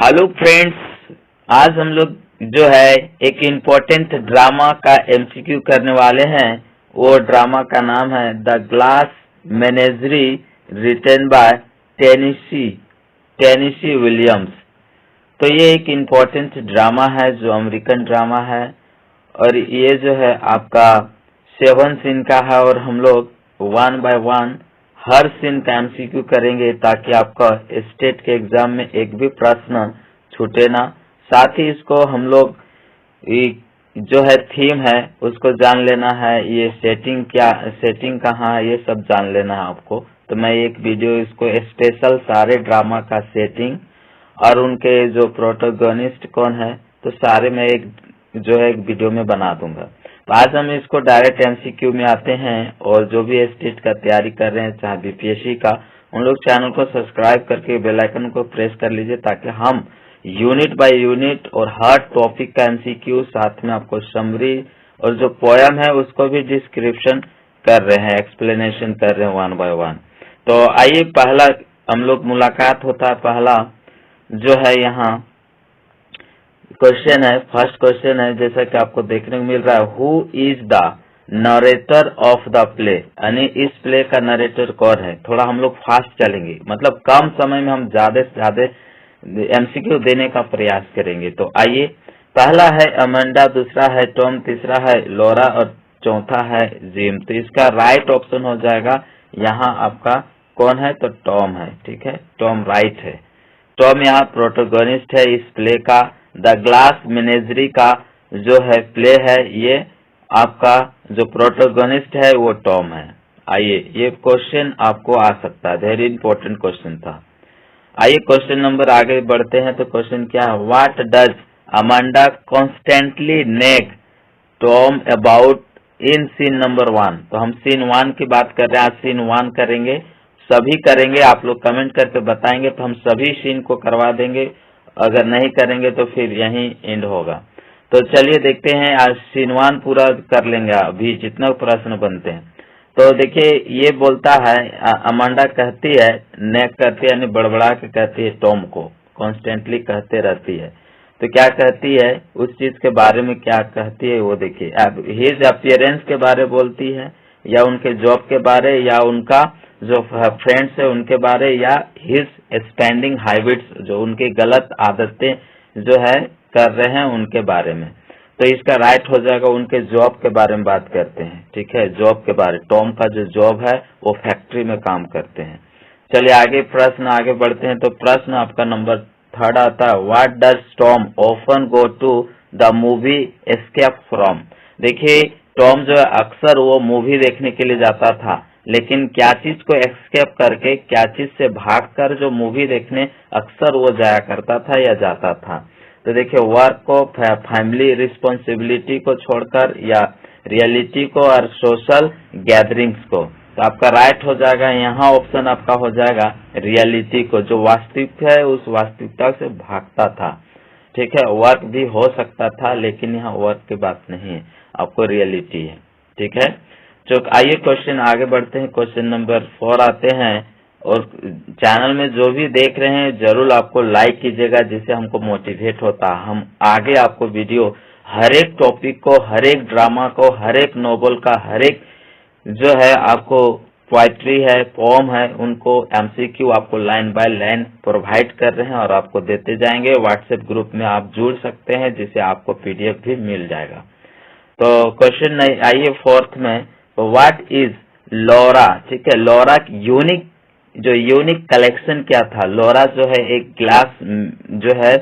Hello friends, आज हम लोग जो है एक इम्पोर्टेंट ड्रामा का एमसीक्यू करने वाले हैं। वो ड्रामा का नाम है the Glass Menagerie, written by Tennessee Williams. तो ये एक इम्पोर्टेंट ड्रामा है जो अमेरिकन ड्रामा है, और ये जो है आपका 7 सीन का है, और हम लोग 1 बाय 1 हर सीन का एमसीक्यू करेंगे ताकि आपका स्टेट के एग्जाम में एक भी प्रश्न छूटे ना। साथ ही इसको हम लोग जो है थीम है उसको जान लेना है, ये सेटिंग कहाँ है, ये सब जान लेना है आपको। तो मैं एक वीडियो इसको स्पेशल सारे ड्रामा का सेटिंग और उनके जो प्रोटोगोनिस्ट कौन है तो सारे मैं एक वीडियो में बना दूंगा। तो आज हम इसको डायरेक्ट एमसीक्यू में आते हैं, और जो भी स्टेट का तैयारी कर रहे हैं चाहे बीपीएससी का, उन लोग चैनल को सब्सक्राइब करके बेल आइकन को प्रेस कर लीजिए ताकि हम यूनिट बाय यूनिट और हर टॉपिक का एमसीक्यू, साथ में आपको समरी और जो पोयम है उसको भी डिस्क्रिप्शन कर रहे हैं, एक्सप्लेनेशन कर रहे हैं 1 बाय 1। तो आइए पहला हम लोग मुलाकात होता है। पहला जो है यहाँ क्वेश्चन है, फर्स्ट क्वेश्चन है जैसा कि आपको देखने को मिल रहा है, who is the narrator of the play, यानी इस प्ले का नरेटर कौन है। थोड़ा हम लोग फास्ट चलेंगे, मतलब कम समय में हम ज्यादा से ज्यादा एमसीक्यू देने का प्रयास करेंगे। तो आइए, पहला है अमेंडा, दूसरा है टॉम, तीसरा है लोरा और चौथा है जिम। तो इसका राइट ऑप्शन हो जाएगा यहाँ आपका कौन है, तो टॉम है। ठीक है, टॉम राइट है। टॉम यहाँ प्रोटोगोनिस्ट है इस प्ले का। द ग्लास मेनेजरी का जो है प्ले है, ये आपका जो प्रोटोगोनिस्ट है वो टॉम है। आइए, ये क्वेश्चन आपको आ सकता है, वेरी इंपॉर्टेंट क्वेश्चन था। आइए क्वेश्चन नंबर आगे बढ़ते हैं। तो क्वेश्चन क्या है, what does Amanda constantly nag Tom about in scene number 1। तो हम सीन 1 की बात कर रहे हैं, आज सीन 1 करेंगे, सभी करेंगे। आप लोग कमेंट करके बताएंगे तो हम सभी सीन को करवा देंगे, अगर नहीं करेंगे तो फिर यहीं एंड होगा। तो चलिए देखते हैं, आज सीन 1 पूरा कर लेंगे अभी जितना प्रश्न बनते हैं। तो देखिए, ये बोलता है, अमांडा कहती है, नेक करती है यानी बड़बड़ा के कहती है टॉम को, कॉन्स्टेंटली कहते रहती है। तो क्या कहती है, उस चीज के बारे में क्या कहती है वो देखिए। अब हिज अपीयरेंस के बारे बोलती है, या उनके जॉब के बारे, या उनका जो फ्रेंड्स है उनके बारे, या हिज स्पेंडिंग हैबिट्स, जो उनकी गलत आदतें जो है कर रहे हैं उनके बारे में। तो इसका राइट हो जाएगा उनके जॉब के बारे में बात करते हैं। ठीक है, जॉब के बारे, टॉम का जो जॉब है वो फैक्ट्री में काम करते हैं। चलिए आगे प्रश्न आगे बढ़ते हैं। तो प्रश्न आपका नंबर 3 आता है, what does Tom often go to the movie escape from. देखिए, टॉम जो है अक्सर वो मूवी देखने के लिए जाता था, लेकिन क्या चीज को एस्केप करके, क्या चीज से भागकर जो मूवी देखने अक्सर वो जाया करता था या जाता था। तो देखिए, वर्क को, फैमिली रिस्पॉन्सिबिलिटी को छोड़कर, या रियलिटी को और सोशल गैदरिंग्स को। तो आपका राइट हो जाएगा यहाँ ऑप्शन आपका हो जाएगा रियलिटी को, जो वास्तविक है उस वास्तविकता से भागता था। ठीक है, वर्क भी हो सकता था लेकिन यहाँ वर्क की बात नहीं है, आपको रियलिटी है। ठीक है, तो आइए क्वेश्चन आगे बढ़ते हैं। क्वेश्चन नंबर 4 आते हैं, और चैनल में जो भी देख रहे हैं जरूर आपको लाइक कीजिएगा, जिससे हमको मोटिवेट होता है। हम आगे आपको वीडियो हर एक टॉपिक को, हर एक ड्रामा को, हर एक नोवेल का, हर एक जो है आपको पोएट्री है, पोम है, उनको एमसीक्यू आपको लाइन बाय लाइन प्रोवाइड कर रहे हैं और आपको देते जाएंगे। व्हाट्सएप ग्रुप में आप जुड़ सकते हैं, जिससे आपको पीडीएफ भी मिल जाएगा। तो क्वेश्चन आइए 4th में, व्हाट इज लोरा। ठीक है, लोरा यूनिक कलेक्शन क्या था। लोरा जो है एक ग्लास जो है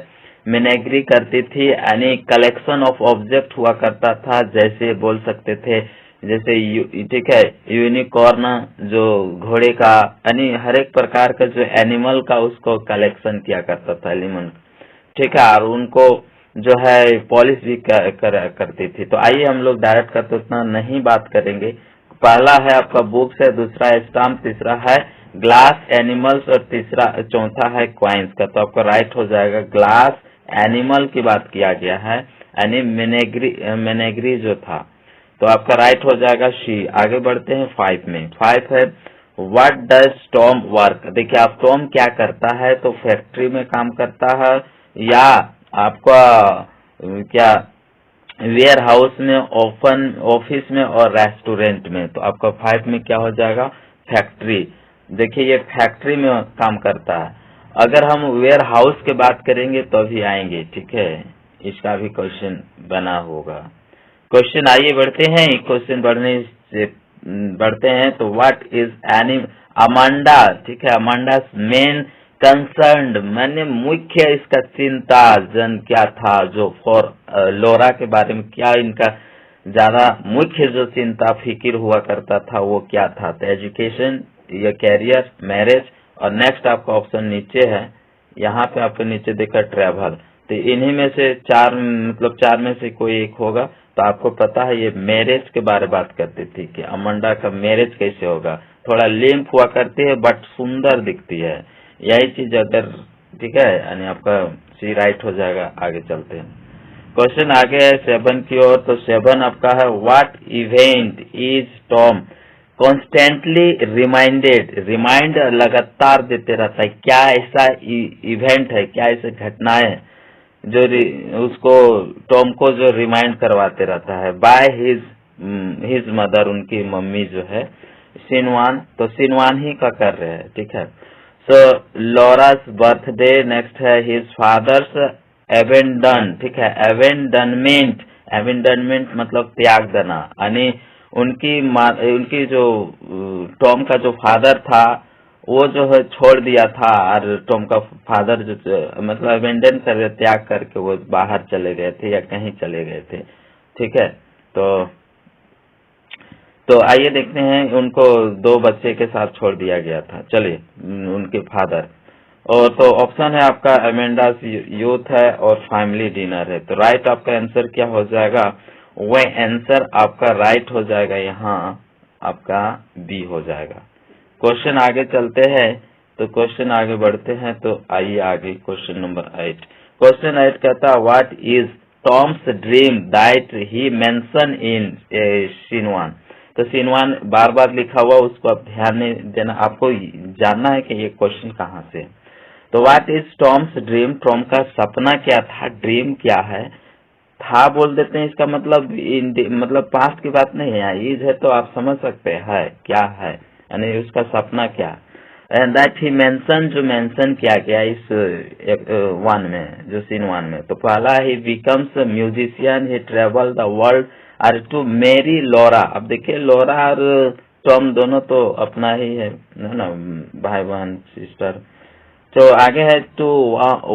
मिनेग्री करती थी, यानी कलेक्शन ऑफ ऑब्जेक्ट हुआ करता था, जैसे बोल सकते थे जैसे ठीक है, यूनिकॉर्न जो घोड़े का, यानी हर एक प्रकार का जो एनिमल का उसको कलेक्शन किया करता था एनिमल। ठीक है, और उनको जो है पॉलिश भी करती थी। तो आइए हम लोग डायरेक्ट करते उतना नहीं बात करेंगे। पहला है आपका बुक्स है, दूसरा है स्टाम्प, तीसरा है ग्लास एनिमल्स, और चौथा है क्वाइंस का। तो आपका राइट हो जाएगा ग्लास एनिमल की बात किया गया है, यानी मिनेग्री जो था। तो आपका राइट हो जाएगा शी। आगे बढ़ते हैं 5 में। 5 है, व्हाट डज टॉम वर्क। देखिए, आप टॉम क्या करता है, तो फैक्ट्री में काम करता है, या आपका क्या वेयर हाउस में, ओपन ऑफिस में और रेस्टोरेंट में। तो आपका 5 में क्या हो जाएगा? फैक्ट्री। देखिए ये फैक्ट्री में काम करता है। अगर हम वेयर हाउस की बात करेंगे तो अभी आएंगे, ठीक है, इसका भी क्वेश्चन बना होगा। क्वेश्चन आइए बढ़ते हैं, क्वेश्चन बढ़ते हैं। तो व्हाट इज अमांडा, ठीक है, अमांडा मेन कंसर्न्ड, मैंने मुख्य इसका चिंता जन क्या था, जो फॉर लोरा के बारे में क्या इनका ज्यादा मुख्य जो चिंता फिक्र हुआ करता था वो क्या था? तो एजुकेशन या कैरियर, मैरिज, और नेक्स्ट आपका ऑप्शन नीचे है, यहाँ पे आपको नीचे देखा ट्रैवल। तो इन्हीं में से चार, मतलब चार में से कोई एक होगा। तो आपको पता है ये मैरिज के बारे में बात करती थी कि अमांडा का मैरिज कैसे होगा। थोड़ा लिम्प हुआ करती है बट सुंदर दिखती है, यही चीज अगर, ठीक है, यानी आपका सी राइट हो जाएगा। आगे चलते हैं, क्वेश्चन आगे है 7 की ओर। तो 7 आपका है, what event is Tom constantly remind लगातार देते रहता है, क्या ऐसा इवेंट है, क्या ऐसे घटनाएं हैं जो उसको, टॉम को जो रिमाइंड करवाते रहता है बाय हिज मदर, उनकी मम्मी जो है सिनवान। तो सिनवान ही का कर रहे हैं, ठीक है। सो लॉरास बर्थडे, नेक्स्ट है हिज फादर्स एबेंडन, ठीक है, एबेंडनमेंट मतलब त्याग देना, यानी उनकी जो टॉम का जो फादर था वो जो है छोड़ दिया था, और टॉम का फादर जो मतलब अबेंडन कर, त्याग करके वो बाहर चले गए थे या कहीं चले गए थे, ठीक है। तो आइए देखते हैं, उनको 2 बच्चे के साथ छोड़ दिया गया था, चलिए, उनके फादर। और तो ऑप्शन है आपका अमेंडास यूथ है और फैमिली डिनर है। तो राइट आपका आंसर क्या हो जाएगा? वह आंसर आपका राइट हो जाएगा, यहाँ आपका बी हो जाएगा। क्वेश्चन आगे चलते हैं, तो क्वेश्चन आगे बढ़ते हैं। तो आइए आगे क्वेश्चन नंबर 8। क्वेश्चन 8 कहता है, what is Tom's dream that he mention in scene one. तो सिनवान बार बार लिखा हुआ, उसको आप ध्यान नहीं देना, आपको जानना है कि ये क्वेश्चन कहाँ से। तो what is Tom's dream, Tom का सपना क्या था, ड्रीम क्या है। था बोल देते हैं, इसका मतलब पास्ट की बात नहीं है, इज है तो आप समझ सकते हैं क्या है, यानी उसका सपना क्या। एंड दैट ही मेंशन, जो मेंशन किया गया इस वन में, जो सीन 1 में। तो पहला, ही becomes musician, he travel the world, और टू मेरी लोरा। अब देखिए लोरा और टॉम दोनों तो अपना ही है ना, भाई बहन सिस्टर। तो आगे है टू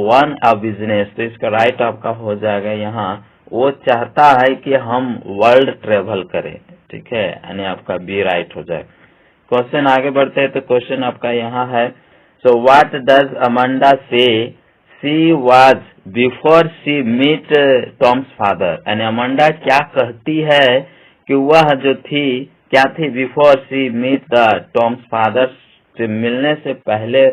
वन अ बिजनेस। तो इसका राइट आपका हो जाएगा यहाँ, वो चाहता है कि हम वर्ल्ड ट्रेवल करें, ठीक है, यानी आपका बी राइट हो जाएगा। क्वेश्चन आगे बढ़ते हैं, तो क्वेश्चन आपका यहाँ है, so what does Amanda say she was before she meet Tom's father, यानी अमांडा क्या कहती है कि वह जो थी, क्या थी, before she meet the Tom's father, से मिलने से पहले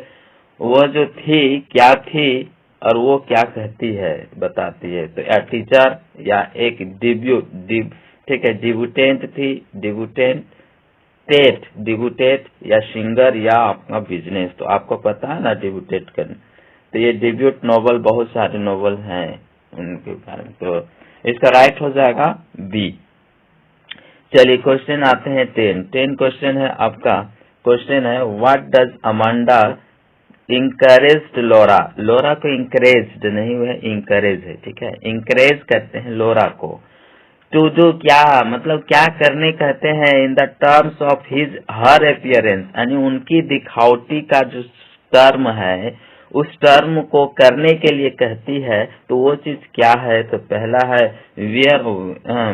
वो जो थी क्या थी, और वो क्या कहती है, बताती है। तो या टीचर या एक ठीक है, डिब्यूटेंट थी, डिब्यूटेट या सिंगर या आपका बिजनेस। तो आपको पता है ना डिब्यूटेट करने। तो ये डिब्यूट नॉवल, बहुत सारे नॉवल हैं उनके बारे में। तो इसका राइट हो जाएगा बी। चलिए क्वेश्चन आते हैं 10 क्वेश्चन है आपका। क्वेश्चन है, व्हाट डज अमांडा इंकरेज्ड लोरा। लोरा को इंकरेज्ड नहीं हुआ, इंकरेज है, ठीक है, इंकरेज करते हैं लोरा को टू डू, क्या मतलब क्या करने कहते हैं, in the terms of his her appearance, यानी उनकी दिखावटी का जो टर्म है उस टर्म को करने के लिए कहती है। तो वो चीज क्या है? तो पहला है वियर,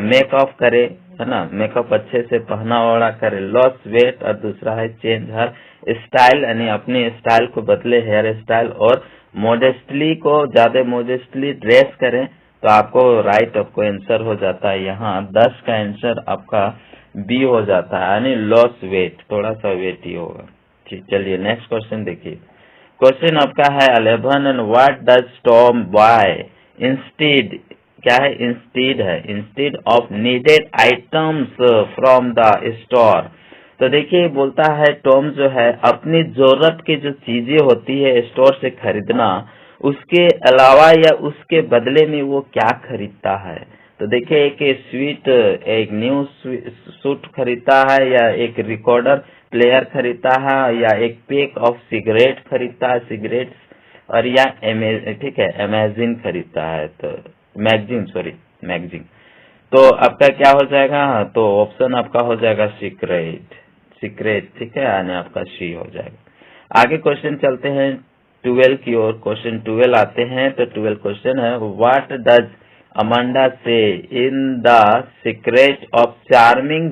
मेकअप करे, है ना, मेकअप अच्छे से पहना ओढ़ा करे, लॉस वेट, और दूसरा है चेंज हर स्टाइल, यानी अपने स्टाइल को बदले, हेयर स्टाइल, और मोडेस्टली को ज्यादा मोडेस्टली ड्रेस करें। तो आपको राइट आपको आंसर हो जाता है यहाँ 10 का आंसर आपका बी हो जाता है, यानी लॉस वेट, थोड़ा सा वेट ही होगा। ठीक, चलिए नेक्स्ट क्वेश्चन देखिए। क्वेश्चन आपका है 11, and what does Tom buy instead, क्या है, इंस्टेड है, instead of needed items from the store. तो देखिए बोलता है टॉम जो है अपनी जरूरत की जो चीजें होती है स्टोर से खरीदना, उसके अलावा या उसके बदले में वो क्या खरीदता है। तो देखिए, एक न्यू सूट खरीदता है, या एक रिकॉर्डर प्लेयर खरीदता है, या एक पैक ऑफ सिगरेट खरीदता है, सिगरेट्स, और या ठीक है, अमेजिन खरीदता है, तो मैगजीन। तो आपका क्या हो जाएगा, तो ऑप्शन आपका हो जाएगा सीक्रेट, ठीक है, यानी आपका सी हो जाएगा। आगे क्वेश्चन चलते हैं 12 की ओर। क्वेश्चन 12 आते हैं, तो 12 क्वेश्चन है, what does Amanda say in the secret of charming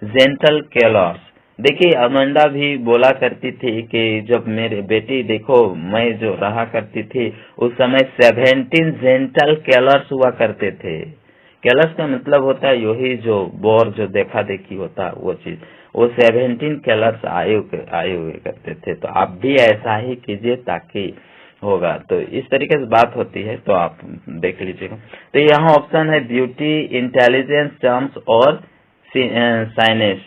gentle callers. देखिए, अमांडा भी बोला करती थी कि जब मेरे बेटी, देखो मैं जो रहा करती थी उस समय 17 जेंटल केलर्स हुआ करते थे। कैलस का मतलब होता है यही जो बोर जो देखा देखी होता है वो चीज, वो 17 कैलर्स आए हुए करते थे। तो आप भी ऐसा ही कीजिए ताकि होगा। तो इस तरीके से बात होती है, तो आप देख लीजिएगा। तो यहाँ ऑप्शन है ब्यूटी, इंटेलिजेंस, चार्म्स और साइनेस।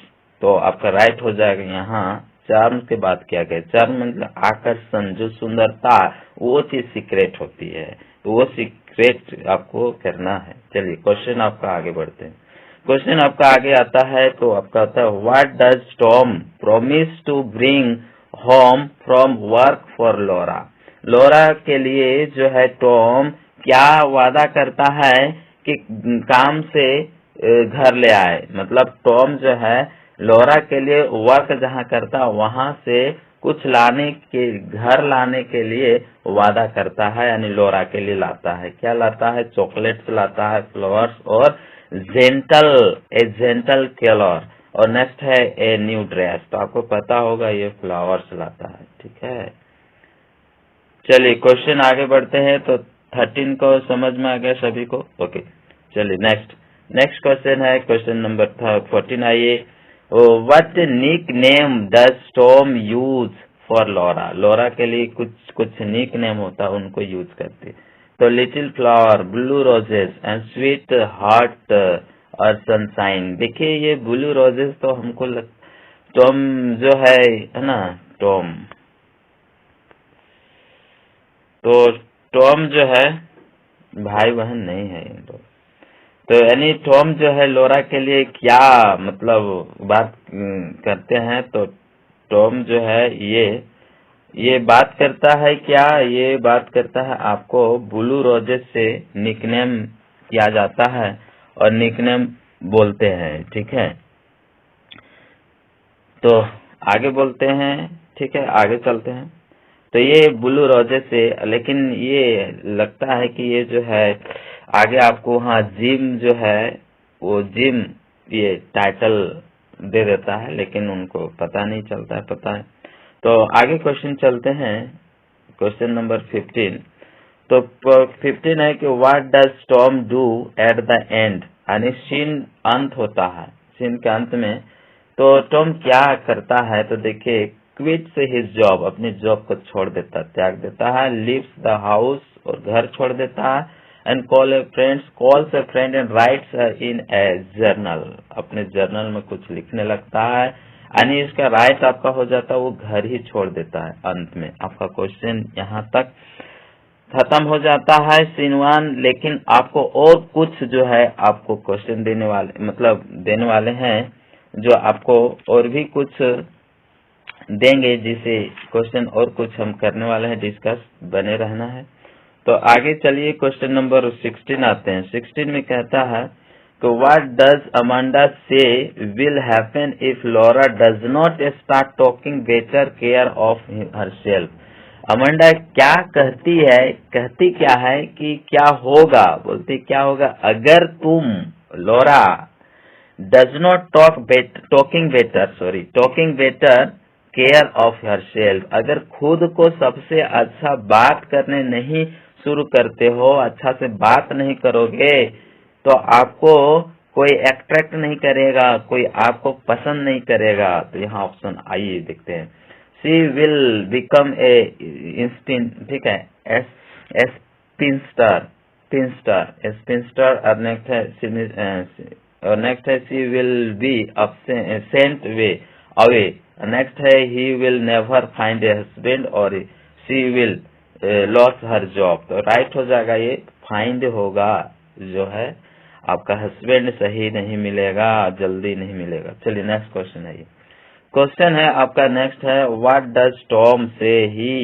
तो आपका राइट हो जाएगा यहाँ चार्म के बात किया गया। चार्म मतलब आकर्षण, जो सुंदरता, वो चीज सीक्रेट होती है, तो वो सीक्रेट आपको करना है। चलिए क्वेश्चन आपका आगे बढ़ते हैं। क्वेश्चन आपका आगे आता है, तो आपका आता है, what does Tom promise to bring home from work for Laura. Laura के लिए जो है टॉम क्या वादा करता है कि काम से घर ले आए। मतलब टॉम जो है लोरा के लिए वर्क जहाँ करता वहां से कुछ घर लाने के लिए वादा करता है, यानी लोरा के लिए लाता है। क्या लाता है, चॉकलेट्स लाता है, फ्लावर्स और जेंटल केलर, और नेक्स्ट है ए न्यू ड्रेस। तो आपको पता होगा ये फ्लावर्स लाता है, ठीक है। चलिए क्वेश्चन आगे बढ़ते हैं। तो 13 को समझ में आ गया सभी को, ओके। चलिए नेक्स्ट क्वेश्चन है, क्वेश्चन नंबर 14 आइए। What nickname does Tom use for Laura. Laura के लिए कुछ निक नेम होता है, उनको यूज करते। तो little flower, blue roses and sweet heart और सनशाइन। देखिए ये ब्लू रोजेस तो हमको टॉम जो है ना, टॉम, तो टॉम जो है भाई बहन नहीं है इन लोग। तो यानी टॉम जो है लोरा के लिए क्या मतलब बात करते हैं। तो टॉम जो है ये बात करता है क्या, ये बात करता है आपको ब्लू रोजेस से निकनेम किया जाता है और निकनेम बोलते हैं, ठीक है। तो आगे बोलते हैं, ठीक है, आगे चलते हैं। तो ये ब्लू रोजेस से, लेकिन ये लगता है कि ये जो है आगे आपको वहाँ जिम जो है वो जिम ये टाइटल दे देता है, लेकिन उनको पता नहीं चलता है, पता है। तो आगे क्वेश्चन चलते हैं, क्वेश्चन नंबर 15। तो 15 है कि what does Tom do at the end, यानी सीन अंत होता है, सीन के अंत में तो टॉम क्या करता है। तो देखिए, क्विट्स हिज जॉब, अपनी जॉब को छोड़ देता, त्याग देता है। लीव्स द हाउस, और घर छोड़ देता है। And calls A friend and rights in A journal, अपने जर्नल में कुछ लिखने लगता है, यानी इसका राइट आपका हो जाता है वो घर ही छोड़ देता है। अंत में आपका क्वेश्चन यहाँ तक खत्म हो जाता है, सीन 1। लेकिन आपको और कुछ जो है आपको क्वेश्चन देने वाले हैं, जो आपको और भी कुछ देंगे, जिसे क्वेश्चन और कुछ हम करने वाले हैं डिस्कस, बने रहना है। तो आगे चलिए क्वेश्चन नंबर 16 आते हैं। 16 में कहता है तो what does Amanda say will happen if Laura does not start talking better care of herself. Amanda क्या कहती क्या है कि क्या होगा, बोलती क्या होगा अगर तुम Laura does not taking better care of herself, अगर खुद को सबसे अच्छा बात करने नहीं शुरू करते हो, अच्छा से बात नहीं करोगे, तो आपको कोई अट्रैक्ट नहीं करेगा, कोई आपको पसंद नहीं करेगा। तो यहाँ ऑप्शन आइए देखते हैं। She will become a instant, ठीक है, स्पिंस्टर और नेक्स्ट है she will be sent away. Next है he will never find a husband, और she will lose her job, तो राइट हो जाएगा ये, फाइंड होगा जो है आपका हस्बैंड सही नहीं मिलेगा, जल्दी नहीं मिलेगा। चलिए नेक्स्ट क्वेश्चन है, ये क्वेश्चन है आपका नेक्स्ट है, व्हाट डज टॉम से he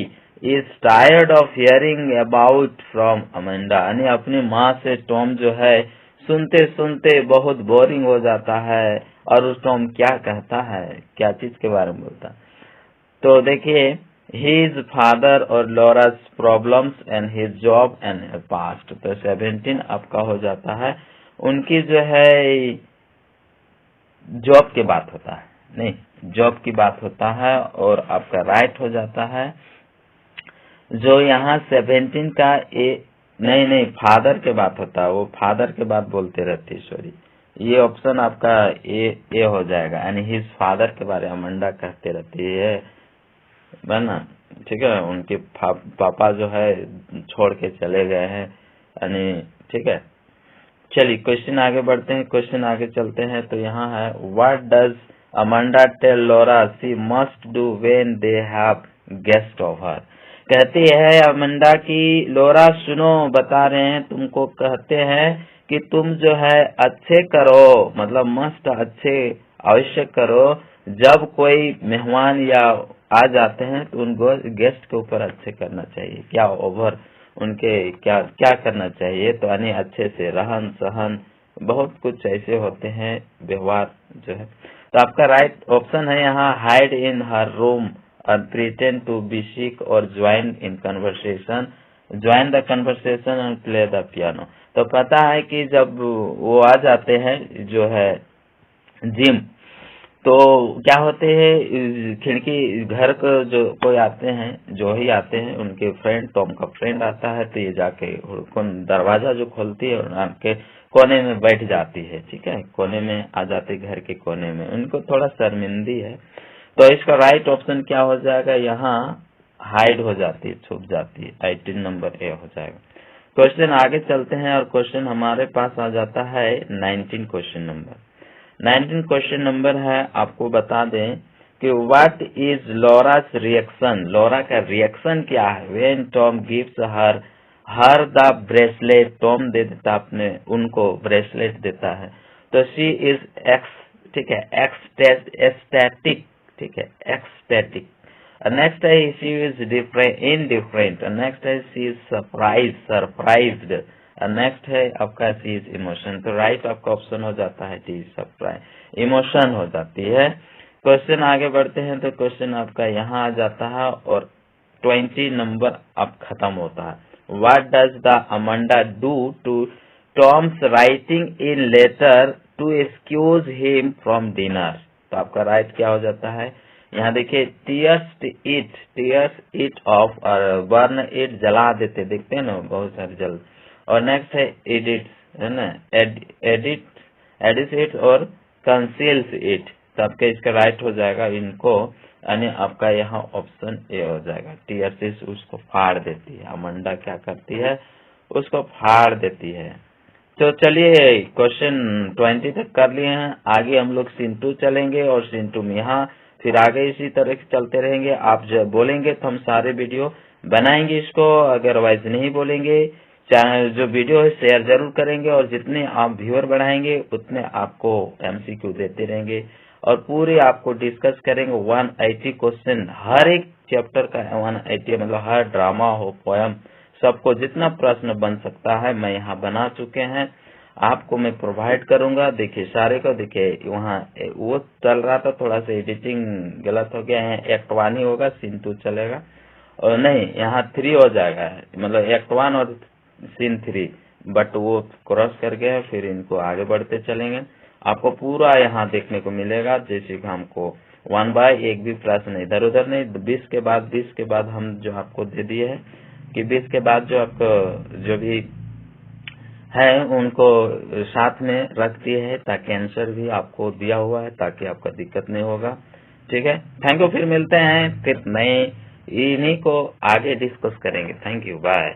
is tired of hearing about from Amanda, यानी अपनी माँ से टॉम जो है सुनते सुनते बहुत बोरिंग हो जाता है। और उस टॉम क्या कहता है, क्या चीज के बारे में बोलता है? तो देखिए, हिज फादर और Laura's problems and his job and past, तो 17 आपका हो जाता है, उनकी जो है जॉब की बात होता है, नहीं जॉब की बात होता है, और आपका राइट हो जाता है। जो यहाँ 17 का नहीं फादर के बात होता है, वो फादर के बात बोलते रहती, सॉरी, ये ऑप्शन आपका ए हो जाएगा, यानी हिज फादर के बारे में अमेंडा कहते रहती है ना, ठीक है। उनके पापा जो है छोड़ के चले गए हैं, यानी ठीक है। चलिए क्वेश्चन आगे बढ़ते हैं, क्वेश्चन आगे चलते हैं। तो यहाँ है, what does Amanda tell Laura she must do when they have guest of her, कहती है अमेंडा की लोरा सुनो, बता रहे हैं तुमको, कहते हैं कि तुम जो है अच्छे करो, मतलब मस्ट अच्छे अवश्य करो, जब कोई मेहमान या आ जाते हैं तो उन गेस्ट के ऊपर अच्छे करना चाहिए, क्या ओवर उनके क्या क्या करना चाहिए, तो यानी अच्छे से रहन सहन, बहुत कुछ ऐसे होते हैं व्यवहार जो है। तो आपका राइट ऑप्शन है यहाँ, हाइड इन हर रूम और प्रिटेंड टू बी सिक और join in conversation, join the conversation and play the piano. तो पता है कि जब वो आ जाते हैं जो है जिम, तो क्या होते हैं, खिड़की घर को जो कोई आते हैं, जो ही आते हैं उनके फ्रेंड, टॉम का फ्रेंड आता है, तो ये जाके दरवाजा जो खोलती है और के कोने में बैठ जाती है, ठीक है, कोने में आ जाती घर के कोने में, उनको थोड़ा शर्मिंदी है। तो इसका राइट ऑप्शन क्या हो जाएगा, यहाँ हाइड हो जाती है, छुप जाती है, 18 नंबर ए हो जाएगा। क्वेश्चन आगे चलते हैं, और क्वेश्चन हमारे पास आ जाता है 19 क्वेश्चन नंबर। 19 क्वेश्चन नंबर है, आपको बता दें कि what is Laura's reaction, Laura का रिएक्शन क्या है, when Tom gives her the bracelet, Tom दे देता अपने उनको ब्रेसलेट देता है, तो शी इज ठीक है एक्सटैटिक, ठीक है एक्सटैटिक। नेक्स्ट है शी इज इनडिफरेंट, नेक्स्ट है शी इज सरप्राइज्ड, नेक्स्ट है आपका सी इज इमोशन। तो राइट आपका ऑप्शन हो जाता है टी, सरप्राइज, इमोशन हो जाती है। क्वेश्चन आगे बढ़ते हैं, तो क्वेश्चन आपका यहाँ आ जाता है, और 20 नंबर अब खत्म होता है। What does the Amanda do to Tom's writing in letter to excuse him from dinner, तो आपका राइट क्या हो जाता है, यहाँ देखिए, टीयर्स इट ऑफ और बर्न इट, जला देते, देखते हैं ना बहुत सारे जल। और नेक्स्ट है एडिट, है ना, एडिट इट और कंसील्स इट, तो आपका इसका राइट हो जाएगा इनको, यानी आपका यहाँ ऑप्शन ए हो जाएगा। टीयर्स उसको फाड़ देती है, अमेंडा क्या करती है, उसको फाड़ देती है। तो चलिए क्वेश्चन 20 तक कर लिए हैं, आगे हम लोग सीन 2 चलेंगे, और सीन 2 में यहाँ फिर आगे इसी तरह से चलते रहेंगे। आप जब बोलेंगे तो हम सारे वीडियो बनाएंगे इसको, अदरवाइज नहीं बोलेंगे। चैनल जो वीडियो है शेयर जरूर करेंगे, और जितने आप व्यूअर बढ़ाएंगे उतने आपको एमसीक्यू देते रहेंगे, और पूरे आपको डिस्कस करेंगे 180 क्वेश्चन, हर एक चैप्टर का 180, मतलब हर ड्रामा हो, पोयम, सबको जितना प्रश्न बन सकता है मैं यहाँ बना चुके हैं, आपको मैं प्रोवाइड करूंगा। देखिए सारे को, देखिए वहाँ वो चल रहा था, थोड़ा सा एडिटिंग गलत हो गया है, एक्ट 1 ही होगा, सीन 2 चलेगा, और नहीं यहाँ 3 हो जाएगा, मतलब एक्ट 1 और सीन 3, बट वो क्रॉस कर गया, फिर इनको आगे बढ़ते चलेंगे। आपको पूरा यहाँ देखने को मिलेगा, जैसे कि हमको 1 बाय एक भी प्रश्न इधर उधर नहीं, 20 के बाद हम जो आपको दे दिए है कि 20 के बाद जो आपको जो भी है उनको साथ में रखती है, ताकि आंसर भी आपको दिया हुआ है, ताकि आपका दिक्कत नहीं होगा, ठीक है। थैंक यू, फिर मिलते हैं, फिर नए इन्हीं को आगे डिस्कस करेंगे। Thank you, bye.